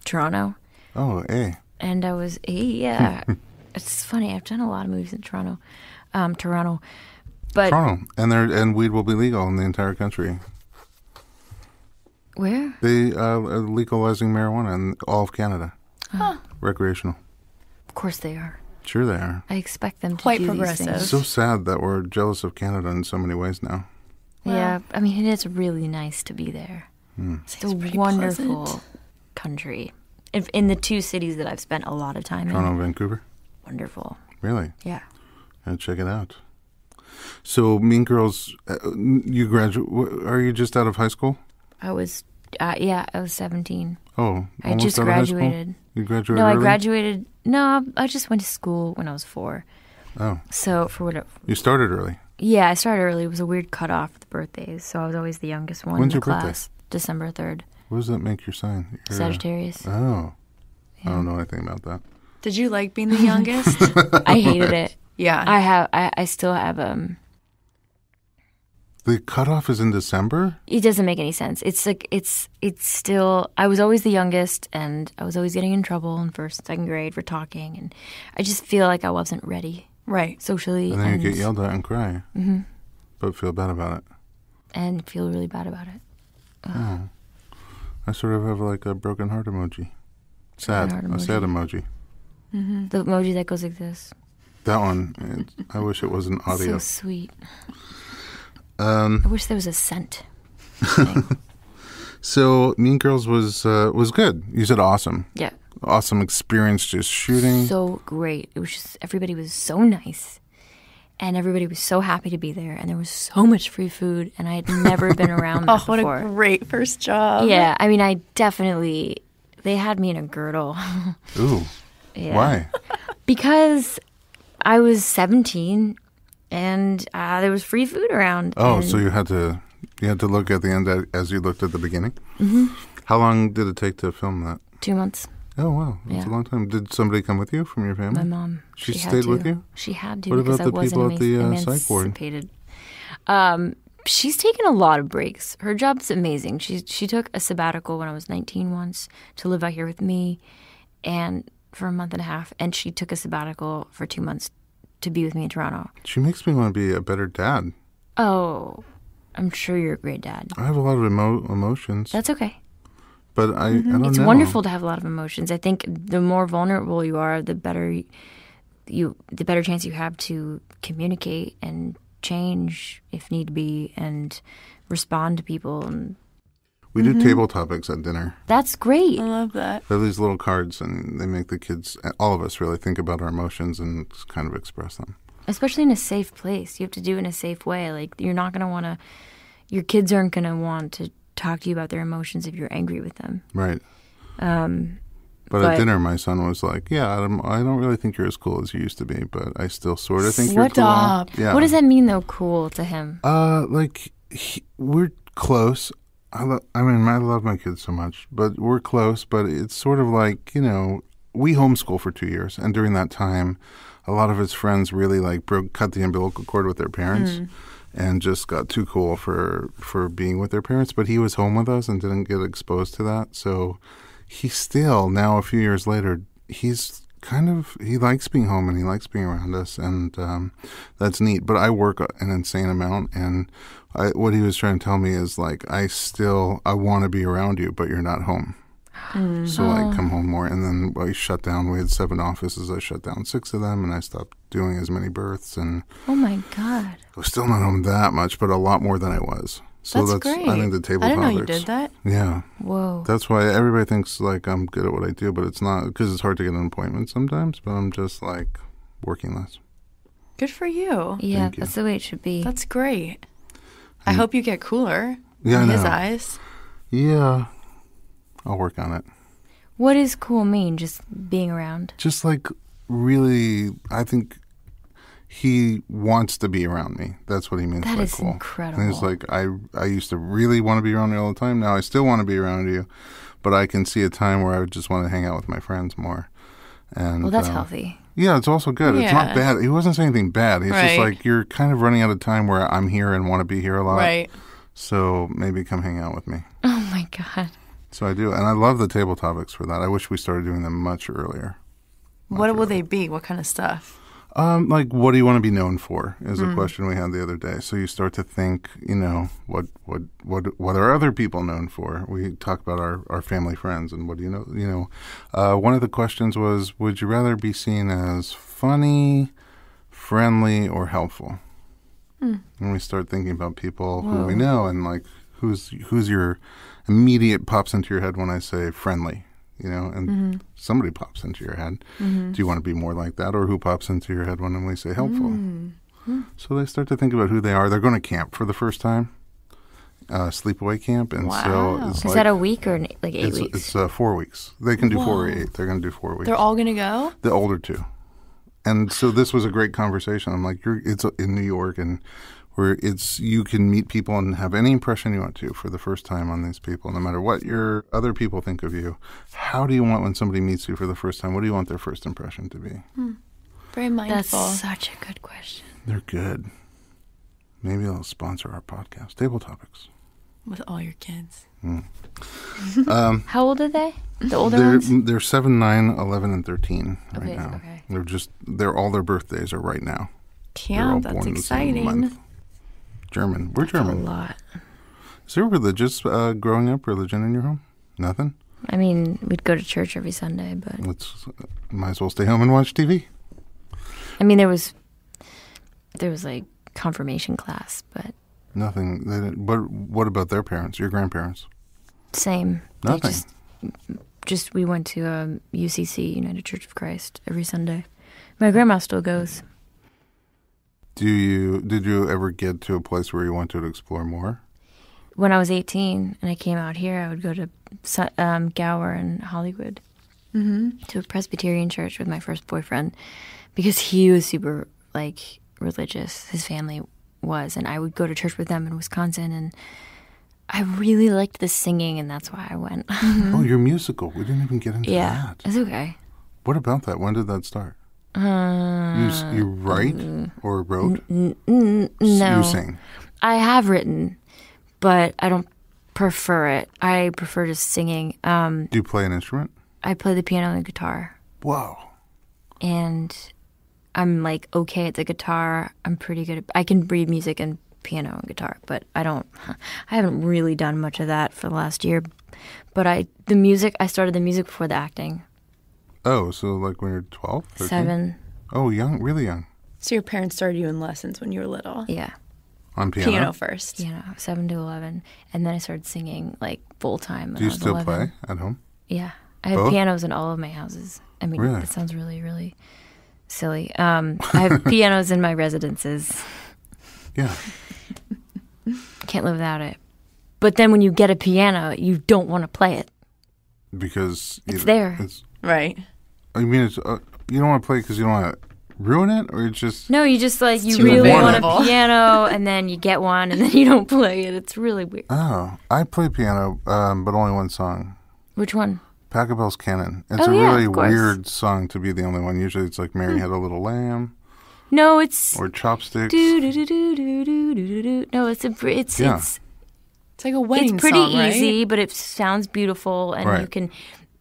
Toronto. Oh, A. And I was, yeah. It's funny. I've done a lot of movies in Toronto. But Toronto. And weed will be legal in the entire country. Where? They are legalizing marijuana in all of Canada. Huh. Recreational. Of course they are. Sure they are. I expect them to Quite do progressive. these things. So sad that we're jealous of Canada in so many ways now. Yeah, I mean, it is really nice to be there. It's a wonderful country. In the two cities that I've spent a lot of time Toronto in. and Vancouver? Wonderful. Really? Yeah. I'll check it out. So, Mean Girls, you graduate. Are you just out of high school? I was 17. Oh, I almost just out of high school? graduated. You graduated No, I early? graduated. No, I just went to school when I was 4. Oh. So for whatever. You started early. Yeah, I started early. It was a weird cutoff for the birthdays, so I was always the youngest one When's in your the birthday? class. December 3rd. What does that make your sign? Sagittarius. Oh. Yeah. I don't know anything about that. Did you like being the youngest? I hated it. Yeah. I still have The cutoff is in December? It doesn't make any sense. It's like it's still. I was always the youngest, and I was always getting in trouble in first and second grade for talking, and I just feel like I wasn't ready Right. socially. And then you get yelled at and cry. Mm-hmm. But feel bad about it. and feel really bad about it. I sort of have like a broken heart emoji. Sad. Broken heart A sad emoji. The emoji that goes like this. That one, I wish it wasn't audio. So sweet. I wish there was a scent. thing. So Mean Girls was good. You said awesome. Yeah. Awesome experience just shooting. So great. It was just, everybody was so nice. And everybody was so happy to be there. And there was so much free food. And I had never been around that What before. a great first job. Yeah. I mean, they had me in a girdle. Ooh. Yeah. Why? Because I was 17 and there was free food around. Oh, and so you had to look at the end as you looked at the beginning? Mm-hmm. How long did it take to film that? 2 months. Oh, wow. That's a long time. Did somebody come with you from your family? My mom. She had stayed to. with you? She had to What because about the I wasn't people at the psych ward? emancipated. She's taken a lot of breaks. Her job's amazing. She took a sabbatical when I was 19 once to live out here with me, and for a month and a half. And she took a sabbatical for 2 months to be with me in Toronto. She makes me want to be a better dad. Oh, I'm sure you're a great dad. I have a lot of emotions. That's okay. But I don't know. It's wonderful to have a lot of emotions. I think the more vulnerable you are, the better chance you have to communicate and change if need be and respond to people. And We do table topics at dinner. that's great. I love that. They have these little cards, and they make the kids, all of us really, think about our emotions and kind of express them. Especially in a safe place. You have to do it in a safe way. Like, you're not going to want to, your kids aren't going to want to talk to you about their emotions if you're angry with them. Right. But at dinner, my son was like, "Yeah, I don't really think you're as cool as you used to be, but I still sort of think you're cool." Up. Yeah. What does that mean, though? Cool to him? We're close. I love my kids so much, but we're close. But it's sort of like, we homeschool for 2 years, and during that time, a lot of his friends really cut the umbilical cord with their parents. And just got too cool for being with their parents. But he was home with us and didn't get exposed to that. So he's still, now a few years later, he likes being home and he likes being around us. And that's neat. But I work an insane amount. And what he was trying to tell me is I want to be around you, but you're not home. So I come home more. And then I shut down. We had 7 offices. I shut down 6 of them, and I stopped doing as many births. And oh my God! I was still not home that much, but a lot more than I was. So that's great. I think the table I didn't topics. know you did that. Yeah. Whoa. That's why everybody thinks I'm good at what I do, but it's not, because it's hard to get an appointment sometimes. But I'm just working less. Good for you. Yeah, that's the way it should be. That's great. I hope you get cooler in his eyes. Yeah. I'll work on it. What does cool mean? Just being around? Just really, I think he wants to be around me. That's what he means by cool. That is incredible. And he's I used to really want to be around you all the time. Now I still want to be around you, but I can see a time where I would just want to hang out with my friends more. And well, that's healthy. Yeah, it's also good. Yeah. It's not bad. He wasn't saying anything bad. He's Right. just you're kind of running out of time where I'm here and want to be here a lot. Right. So maybe come hang out with me. Oh my God. So I do. And I love the table topics for that. I wish we started doing them much earlier. What will they be? What kind of stuff? What do you want to be known for is a question we had the other day. So you start to think, what are other people known for? We talk about our family friends and what do you know? One of the questions was, would you rather be seen as funny, friendly, or helpful? And we start thinking about people who we know and who's your immediate pops into your head when I say friendly. And somebody pops into your head. Do you want to be more like that? Or who pops into your head when we say helpful? So they start to think about who they are. They're going to camp for the first time, sleepaway camp. And so it's Is that a week or 8 weeks? It's 4 weeks. They can do 4 or 8. They're going to do 4 weeks. They're all going to go? The older 2. And so this was a great conversation. I'm it's in New York, and where you can meet people and have any impression you want to for the first time on these people, no matter what your other people think of you. How do you want when somebody meets you for the first time? What do you want their first impression to be? Very mindful. That's such a good question. They're good. Maybe they'll sponsor our podcast, Table Topics. With all your kids. How old are they? The older ones? They're 7, 9, 11, and 13 right now. Okay. They're all their birthdays are right now. Yeah, that's exciting. German. We're That's German. a lot. Is there religious growing up religion in your home? Nothing? I mean, we'd go to church every Sunday, but Might as well stay home and watch TV. I mean, there was confirmation class, but Nothing. They didn't, what about their parents, your grandparents? same. Nothing. Just we went to UCC, United Church of Christ, every Sunday. My grandma still goes. Did you ever get to a place where you wanted to explore more? When I was 18 and I came out here, I would go to Gower in Hollywood to a Presbyterian church with my first boyfriend because he was super religious. His family was, and I would go to church with them in Wisconsin, and I really liked the singing, and that's why I went. Oh, you're musical. We didn't even get into Yeah, that. it's okay. What about that? When did that start? You write or wrote? No. You sing? I have written, but I don't prefer it. I prefer just singing. Do you play an instrument? I play the piano and the guitar. Whoa. And I'm okay at the guitar. I'm pretty good I can read music and piano and guitar, but I haven't really done much of that for the last year. But I started the music before the acting. Oh, so when you're 12? 13? 7. Oh, young, really young. So your parents started you in lessons when you were little? Yeah. On piano? Piano first. 7 to 11. And then I started singing full time. Do you still play at home? Yeah. I have pianos in all of my houses. I mean, really? That sounds really, really silly. I have pianos in my residences. Yeah. Can't live without it. But then when you get a piano, you don't want to play it. Because it's there. Right. I mean, it's you don't want to play because you don't want to ruin it, or it's just No, you just like you too really want a available. piano, and then you get one, and then you don't play it. It's really weird. oh, I play piano, but only one song. Which one? Pachelbel's Canon. It's Oh, a yeah, really of course. weird song to be the only one. Usually, it's like Mary Had a Little Lamb No, it's or Chopsticks. do do do do do do do do. No, it's Yeah. It's like a wedding it's pretty song, right? easy, but it sounds beautiful, and Right.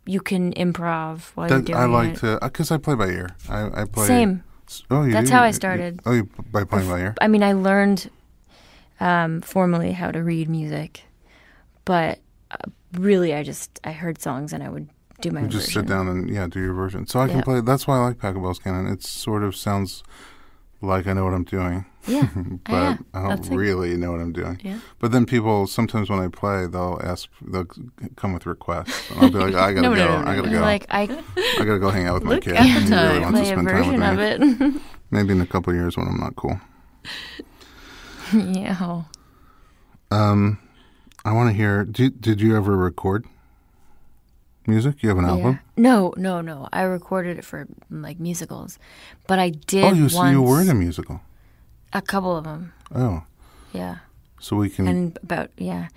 you can improv while you're doing I like it. to because I play by ear. I play Same. Oh, you That's do? how I started. Oh, by playing by ear. I mean, I learned formally how to read music, but really, I heard songs and I would do my You own just version. sit down and do your version. So I can Yeah. play. That's why I like Pachelbel's Canon. It sort of sounds like I know what I'm doing. Yeah, But yeah. I don't That's like- really know what I'm doing. Yeah. But then people sometimes when I play, they'll come with requests, and I'll be like, I gotta No, go, no, no, I gotta no. go, Like I I gotta go hang out with my Look kid. at the He really time. wants to play a spend time version with me. of it. Maybe in a couple of years when I'm not cool. Yeah. I want to hear. Did you ever record music? You have an album? No. I recorded it for like musicals, but I did. Oh, so you were in a once- musical. a couple of them. Oh, Yeah, so we can. and about yeah.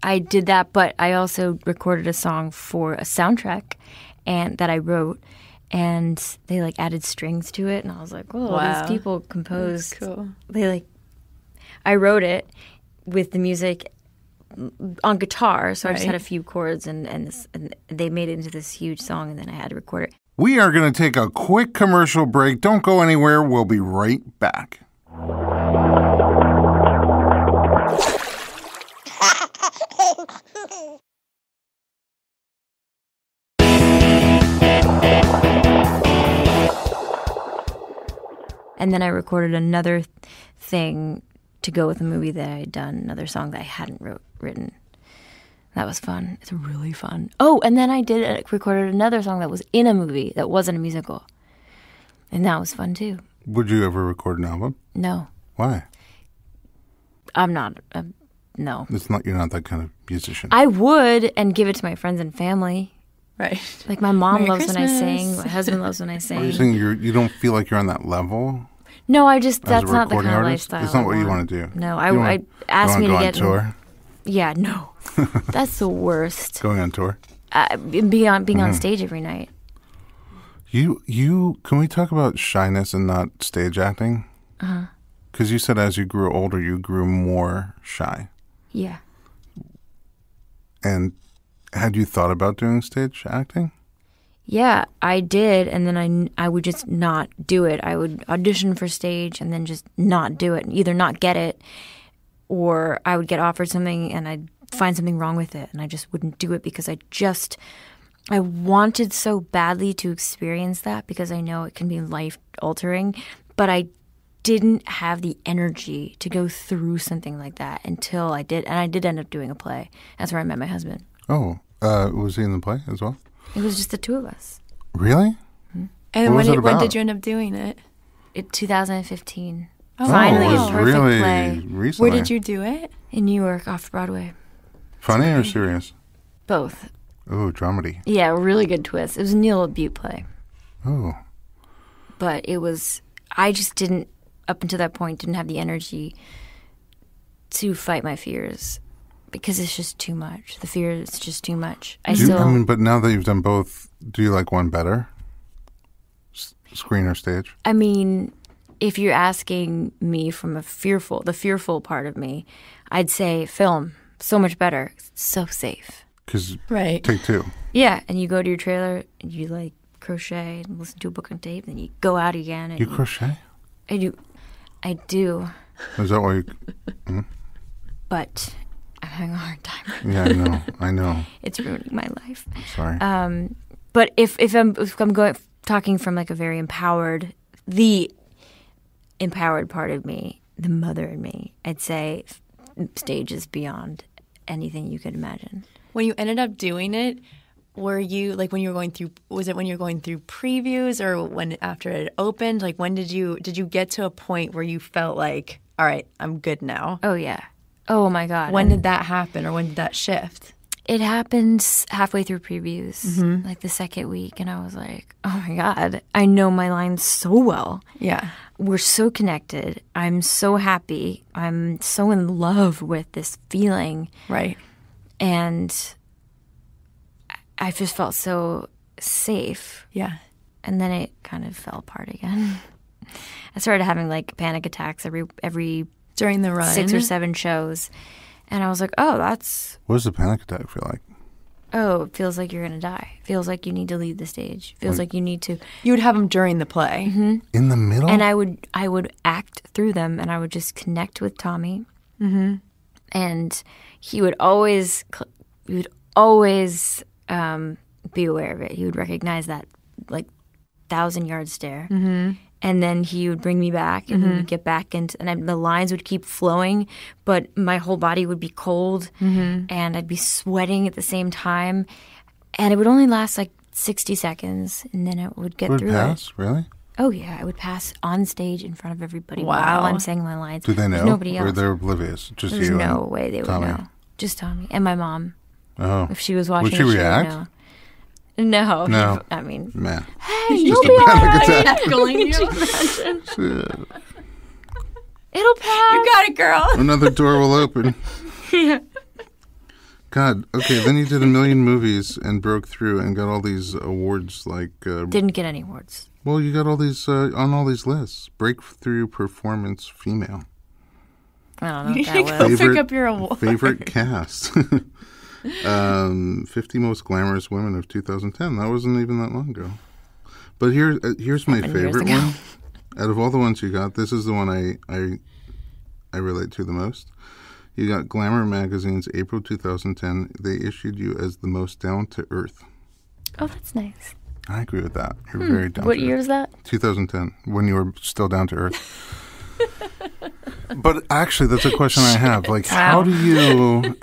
I did that, but I also recorded a song for a soundtrack, and that I wrote, and they like added strings to it, and I was like, "Oh, Wow. these people compose." That's cool. They like, I wrote it with the music on guitar, so I just Right. had a few chords, and they made it into this huge song, and then I had to record it. We are going to take a quick commercial break. Don't go anywhere. We'll be right back. And then I recorded another thing to go with the movie that I had done, another song that I hadn't written. That was fun. It's really fun. Oh, and then I recorded another song that was in a movie that wasn't a musical. And that was fun too. Would you ever record an album? No, Why? I'm not. No. It's not. You're not that kind of musician. I would and give it to my friends and family. Right. Like my mom Merry loves when I sing. Christmas. My husband loves when I Are you sing. saying you don't feel like you're on that level No, I as just a that's not the recording kind of artist? lifestyle. It's not I what you want to do. No, You don't I wanna- asked you me don't to wanna get go on tour. Yeah, no, that's the worst. Going on tour. Being on Mm-hmm. stage every night. You can we talk about shyness and not stage acting? Because you said as you grew older, you grew more shy. Yeah. And had you thought about doing stage acting? Yeah, I did, and then I would just not do it. I would audition for stage and then just not do it, and either not get it, or I would get offered something and I'd find something wrong with it, and I just wouldn't do it because I wanted so badly to experience that because I know it can be life-altering, but I didn't have the energy to go through something like that until I did, and I did end up doing a play. That's where I met my husband. Oh, was he in the play as well? It was just the two of us. Really? And What was it when about? did you end up doing it? 2015. Oh, Finally, it a was perfect really play recently. Where did you do it? in New York off Broadway. Funny or serious? Both. Oh, dramedy. Yeah, a really good twist. It was a Neil Butte play. Oh, But I just didn't, up until that point, didn't have the energy to fight my fears because it's just too much. The fear is just too much. but now that you've done both, do you like one better? Screen or stage? I mean, if you're asking me from the fearful part of me, I'd say film. So much better. It's so safe. Because Right. take two. Yeah, and you go to your trailer and you like crochet and listen to a book on tape, and you go out again. And You crochet? I do, Is that why you... but I'm having a hard time. Yeah, I know. It's ruining my life. Sorry. But if I'm talking from like a very the empowered part of me, the mother in me, I'd say stage is beyond anything you could imagine. When you ended up doing it, were you like when you were going through? Was it when you were going through previews, or when after it opened? Like when did you get to a point where you felt like, all right, I'm good now? Oh yeah, Oh my God. When did that happen, or when did that shift? It happened halfway through previews, like the second week, and I was like, oh my God, I know my lines so well. Yeah. We're so connected. I'm so happy. I'm so in love with this feeling. Right. And I just felt so safe. Yeah. And then it kind of fell apart again. I started having like panic attacks every During the run? 6 or 7 shows. And I was like, oh, that's... What does a panic attack feel like? Oh, it feels like you're going to die. Feels like you need to leave the stage. Feels like you need to... You would have them during the play. Mm-hmm. In the middle? And I would act through them, and I would just connect with Tommy. Mm-hmm. And he would always be aware of it. He would recognize that, like, 1,000-yard stare. Mm-hmm. And then he would bring me back, and we'd get back into, and the lines would keep flowing, but my whole body would be cold, and I'd be sweating at the same time, and it would only last like 60 seconds, and then it would get Would through pass? it. Really? Oh yeah, I would pass on stage in front of everybody Wow. while I'm saying my lines. Do they know? There's nobody else. Or they're oblivious? Just There's you no and way they would Tommy? know. Just Tommy and my mom. Oh. If she was watching, Would she react? Would know. No. No. I mean, Man. hey, Just you'll a be all panic right. attack. Heckling you. Shit. It'll pass. You got it, girl. Another door will open. Yeah. God. Okay, then you did a million movies and broke through and got all these awards like... Didn't get any awards. well, you got all these on all these lists. Breakthrough Performance Female. I don't know You what need that to was. go pick up your award. Favorite cast. 50 Most Glamorous Women of 2010. That wasn't even that long ago. But here's my 7 years favorite ago. one. Out of all the ones you got, this is the one I relate to the most. You got Glamour Magazine's April 2010. They issued you as the most down to earth. Oh, that's nice. I agree with that. You're very down What to year earth. was that? 2010, when you were still down to earth. But actually, that's a question I have. Like, how do you,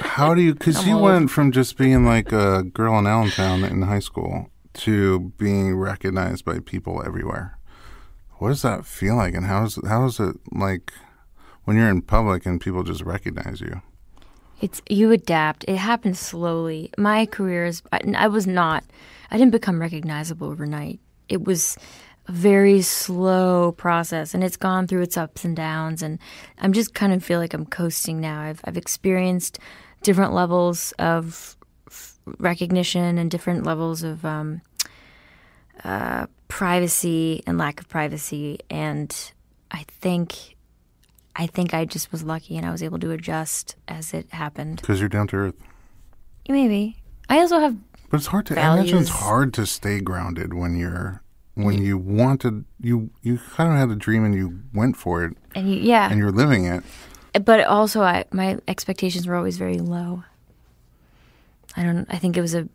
because you went from just being like a girl in Allentown in high school to being recognized by people everywhere. What does that feel like? And how is it like when you're in public and people just recognize you? You adapt. It happens slowly. My career is, I didn't become recognizable overnight. It was a very slow process, and it's gone through its ups and downs, and I'm just kind of feel like I'm coasting now. I've experienced different levels of recognition and different levels of privacy and lack of privacy, and I think I just was lucky, and I was able to adjust as it happened. Because you're down to earth. Maybe. I also have But it's hard to. I values. imagine it's hard to stay grounded when you wanted you kind of had a dream and you went for it and you're living it. But also, my expectations were always very low. I think it was a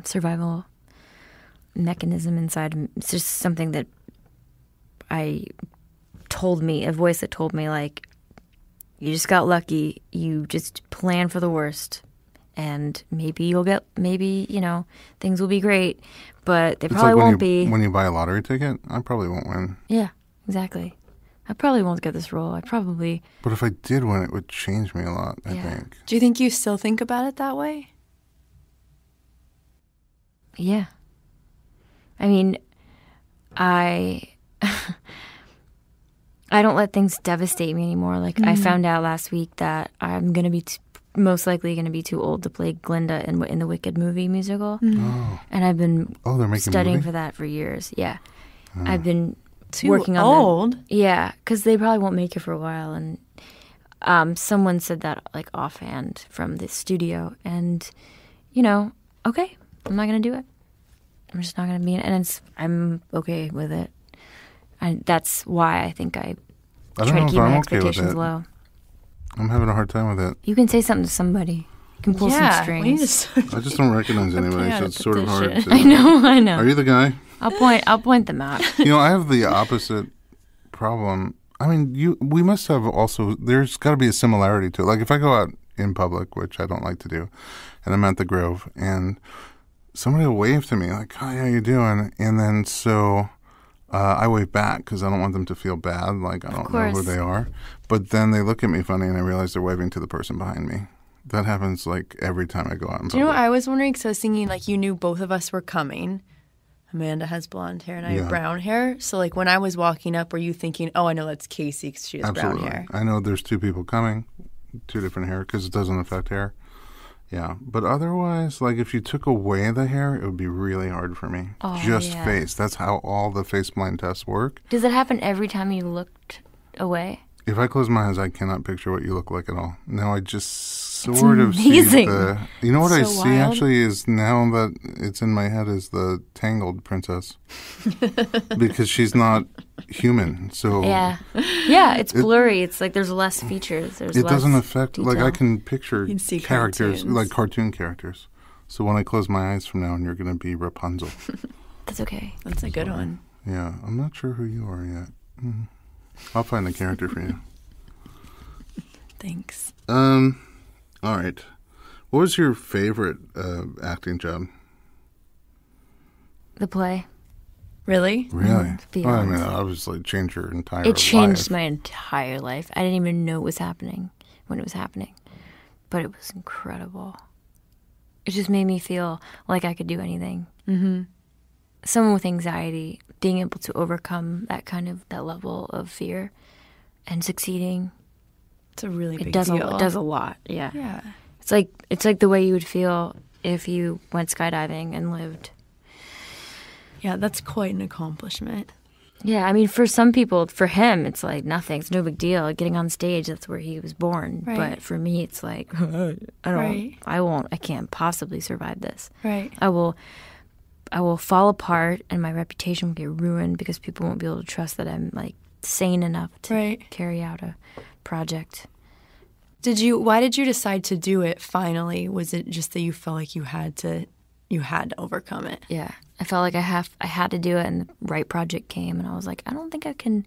survival mechanism inside me. It's just something that a voice that told me, like, you just got lucky. You just plan for the worst, and maybe things will be great, but they probably won't be. When you buy a lottery ticket, I probably won't win. Yeah, exactly. I probably won't get this role. But if I did win, it would change me a lot, I think. Do you think you still think about it that way? Yeah. I mean, I don't let things devastate me anymore. Like, I found out last week that I'm going to be most likely going to be too old to play Glinda in the Wicked movie musical. Oh. And I've been They're making studying a movie? for that for years. Yeah. I've been Too working on old? Yeah, because they probably won't make it for a while. And someone said that, like, offhand from the studio. And, okay, I'm not going to do it. I'm just not going to be in it. And I'm okay with it. And that's why I think I I don't try know to if keep my I'm okay with expectations it. low. I'm having a hard time with it. You can say something to somebody. You can pull some we need strings. to I just don't recognize Put anybody, out so a it's sort of hard petition. to... I know. Are you the guy? I'll point them out. I have the opposite problem. I mean, we must have also, there's got to be a similarity to it. Like, if I go out in public, which I don't like to do, and I'm at the Grove, and somebody will wave to me, like, hi, how you doing? And then so I wave back because I don't want them to feel bad, like I don't know who course. they are. But then they look at me funny and I realize they're waving to the person behind me. That happens like every time I go out in Do you know what public. I was wondering? Because I was thinking, like, you knew both of us were coming. Amanda has blonde hair and I have brown hair. So, like, when I was walking up, were you thinking, oh, I know that's Kacy because she has Absolutely. brown hair? I know there's two people coming, two different hair, because it doesn't affect hair. Yeah. But otherwise, like, if you took away the hair, it would be really hard for me. Oh, Just yeah. face. That's how all the face blind tests work. Does it happen every time you looked away? If I close my eyes, I cannot picture what you look like at all. Now I just sort of see amazing. the... You know what I So see wild. actually is now that it's in my head is the Tangled princess. Because she's not human, so... Yeah. Yeah, it's blurry. It's like there's less features. There's It less doesn't affect... Like, I detail. can picture You can see characters, cartoons. like cartoon characters. So when I close my eyes from now on, you're going to be Rapunzel. That's okay. That's a good one. Yeah, I'm not sure who you are yet. I'll find the character for you. Thanks. All right. What was your favorite acting job? The play. Really? Really? be Well, I mean, honest. obviously changed your entire It changed life. my entire life. I didn't even know it was happening when it was happening. But it was incredible. It just made me feel like I could do anything. Mm-hmm. Someone with anxiety, being able to overcome that level of fear and succeeding, It's a really big it does deal. it does a lot. Yeah. Yeah. It's like the way you would feel if you went skydiving and lived. Yeah, that's quite an accomplishment. Yeah, I mean, for some people, for him, it's like nothing. It's no big deal. Getting on stage, that's where he was born. Right. But for me, it's like, I can't possibly survive this. Right. I will fall apart and my reputation will get ruined because people won't be able to trust that I'm like sane enough to Right. carry out a project. Why did you decide to do it finally? Was it just that you felt like you had to overcome it? Yeah, I felt like I had to do it, and the right project came, and I was like, I don't think I can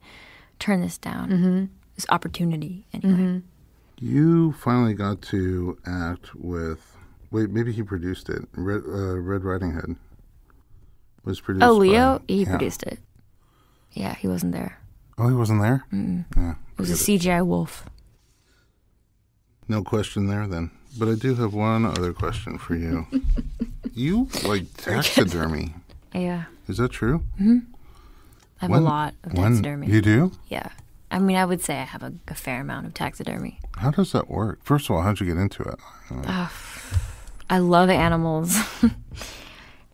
turn this down. Mm-hmm. This opportunity, anyway. Mm-hmm. You finally got to act with... Wait, maybe he produced it. Red Riding Hood was produced Oh, Leo? by... He yeah. produced it. Yeah, he wasn't there. Oh, he wasn't there? Yeah. It was a CGI wolf. No question there, then. But I do have one other question for you. You like taxidermy. Yeah. Is that true? I have a lot of taxidermy. You do? Yeah. I mean, I would say I have a fair amount of taxidermy. How does that work? First of all, how'd you get into it? I love animals.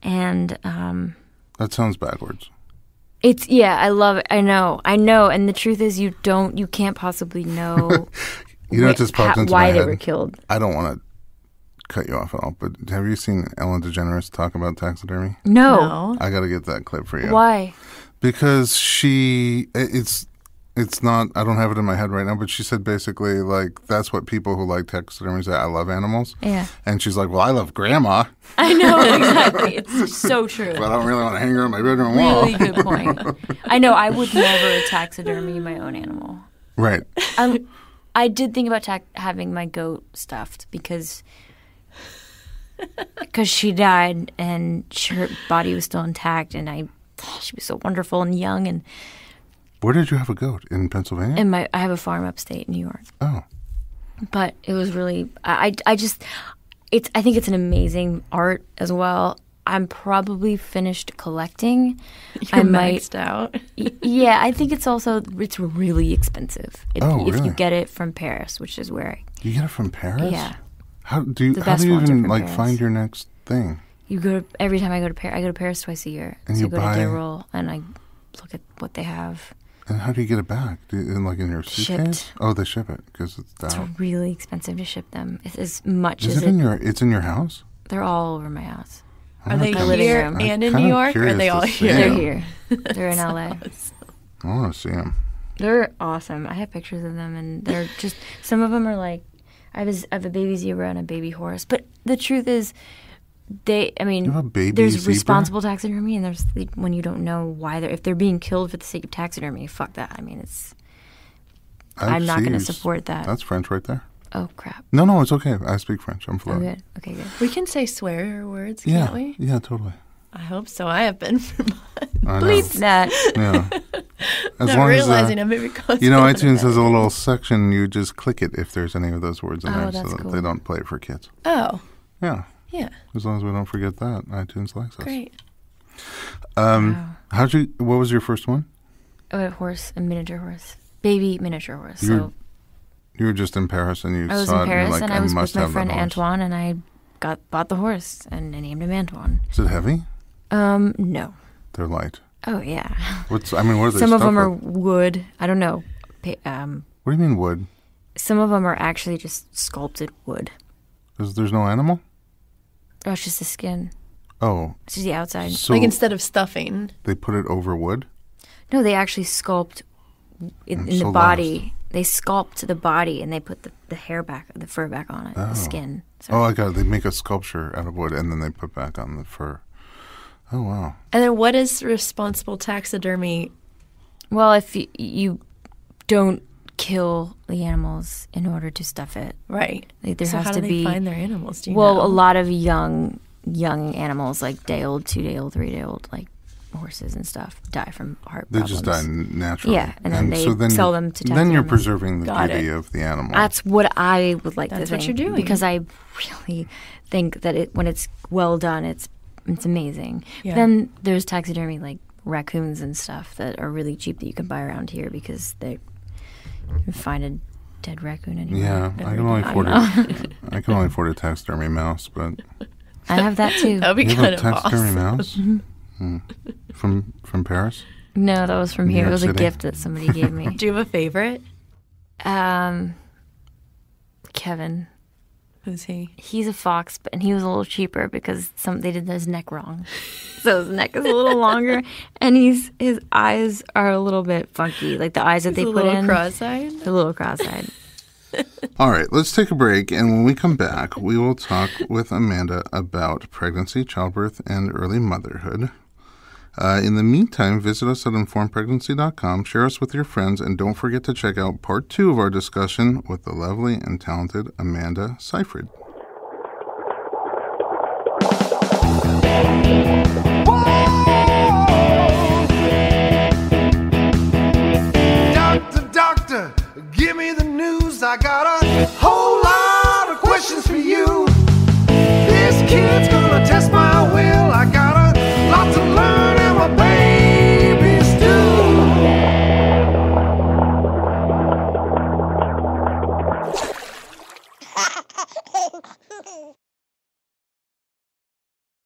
And That sounds backwards. I love it. I know. And the truth is you can't possibly know You know, it just popped into my why head. they were killed. I don't want to cut you off at all, but have you seen Ellen DeGeneres talk about taxidermy? No. I got to get that clip for you. Why? Because it's not, I don't have it in my head right now, but she said basically, like, that's what people who like taxidermy say, I love animals. Yeah. And she's like, well, I love grandma, I know, exactly. It's so true. but I don't really want to hang her on my bedroom wall. Really good point. I know. I would never taxidermy my own animal. Right. I did think about having my goat stuffed because she died and her body was still intact, and she was so wonderful and young. And Where did you have a goat? In Pennsylvania? I have a farm upstate New York. Oh. But it was really I think it's an amazing art as well. I'm probably finished collecting. You're maxed out. Yeah, I think it's really expensive if really? you get it from Paris, which is where You get it from Paris? yeah. How do you best ones are even from like Paris. find your next thing? Every time I go to Paris. I go to Paris twice a year. And so you I go buy- to Déroule and I look at what they have. And how do you get it back? In your suitcase? Shipped. Oh, they ship it because it's It's down. really expensive to ship them. It's as much Is as it in your? It's in your house. They're all over my house. Are they My living here room. and in I'm New kinda York? Or are curious they to all see here? it. They're here. They're in LA. I want to see them. They're awesome. I have pictures of them, and they're just some of them are like I have a baby zebra and a baby horse. But the truth is, you have a baby there's zebra? responsible taxidermy, and there's when you don't know why if they're being killed for the sake of taxidermy. Fuck that. I mean, I'm not going to support that. That's French right there. Oh crap. No, it's okay. I speak French. I'm Oh, fluent. good. Okay, good. We can say swear words, Yeah, can't we? yeah, totally. I hope so. I have been for months. I know. Bleep that. Yeah. As Not long realizing as, I maybe caused iTunes has a little section. You just click it if there's any of those words in Oh, there, so that's that cool. they don't play it for kids. Oh, Yeah. yeah. As long as we don't forget that, iTunes likes us. Great. Wow. What was your first one? A horse, a miniature horse. Baby miniature horse. You were just in Paris and you I was saw in it Paris and you're like, and I was must with my have friend that horse. Antoine and I bought the horse and I named him Antoine. Is it heavy? No. They're light. Oh yeah. What are they Some of stuffed them are with? wood. I don't know. What do you mean wood? Some of them are actually just sculpted wood. There's no animal? Oh, it's just the skin. Oh. It's just the outside. So Like instead of stuffing. they put it over wood? No, they actually sculpt in so the body. They sculpt the body and they put the hair back, the fur back on it, Oh. the skin. Oh, I got it. They make a sculpture out of wood and then they put back on the fur. Oh, wow. And then what is responsible taxidermy? Well, if you don't kill the animals in order to stuff it, Right. like there So has how to do be. they find their animals? Do you Well, know? a lot of young animals, like day-old, 2-day-old, 3-day-old, like horses and stuff, die from heart They problems. just die naturally. Yeah, and then they sell them to Then you're taxidermists. preserving the Got beauty it. of the animal. That's what I would like to That's think. what you're doing. Because I really think that when it's well done, it's amazing. Yeah. Then there's taxidermy like raccoons and stuff that are really cheap that you can buy around here because you can find a dead raccoon anywhere. Yeah, I can only afford it. I can only afford a taxidermy mouse, but I have that too. That would be you kind have a of taxidermy awesome. mouse from Paris. No, that was from New here. It York was a City? gift that somebody gave me. Do you have a favorite? Kevin. Who's he? He's a fox, and he was a little cheaper because they did his neck wrong. So his neck is a little longer, and his eyes are a little bit funky, like the eyes that they He's a put little in. cross-eyed. They're a little cross-eyed. All right, let's take a break, and when we come back, we will talk with Amanda about pregnancy, childbirth, and early motherhood. In the meantime, visit us at informedpregnancy.com, share us with your friends, and don't forget to check out part 2 of our discussion with the lovely and talented Amanda Seyfried. Doctor, give me the news. I got